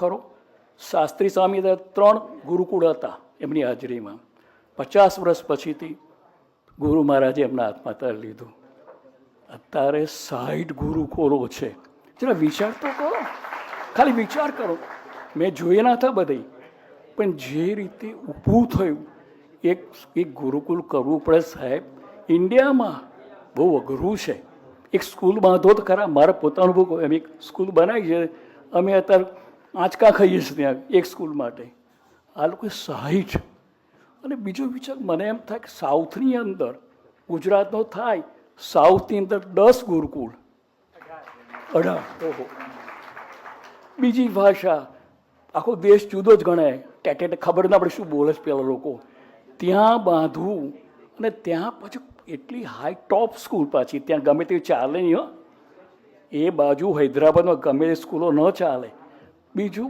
ખરો. શાસ્ત્રી સ્વામી 3 ગુરુકુળ હતા એમની હાજરીમાં. 50 વર્ષ પછીથી ગુરુ મહારાજે એમના હાથમાં તર લીધું. અત્યારે 60 ગુરુકુળો છે. જરા વિચાર તો કરો, ખાલી વિચાર કરો. મેં જોઈએ ના હતા બધી, પણ જે રીતે ઊભું થયું એક ગુરુકુળ કરવું પડે સાહેબ. ઇન્ડિયામાં બહુ અઘરું છે. એક સ્કૂલ બાંધો તો ખરા. મારે પોતાનું બહુ એમ એક સ્કૂલ બનાવી છે. અમે અત્યારે આંચકા ખાઈએ છીએ ત્યાં એક સ્કૂલ માટે. આ લોકો 60. અને બીજો વિચાર મને એમ થાય કે સાઉથની અંદર, ગુજરાતનો થાય, સાઉથની અંદર 10 ગુરુકુળ, 18. ઓહો, બીજી ભાષા, આખો દેશ જુદો જ ગણાય. ટેટેટ ખબર ના પડે શું બોલે છે પેલા લોકો. ત્યાં બાંધવું અને ત્યાં પછી એટલી હાઈ ટોપ સ્કૂલ પાછી, ત્યાં ગમે તેવી ચાલે નહીં હો. એ બાજુ હૈદરાબાદમાં ગમે તે સ્કૂલો ન ચાલે. બીજું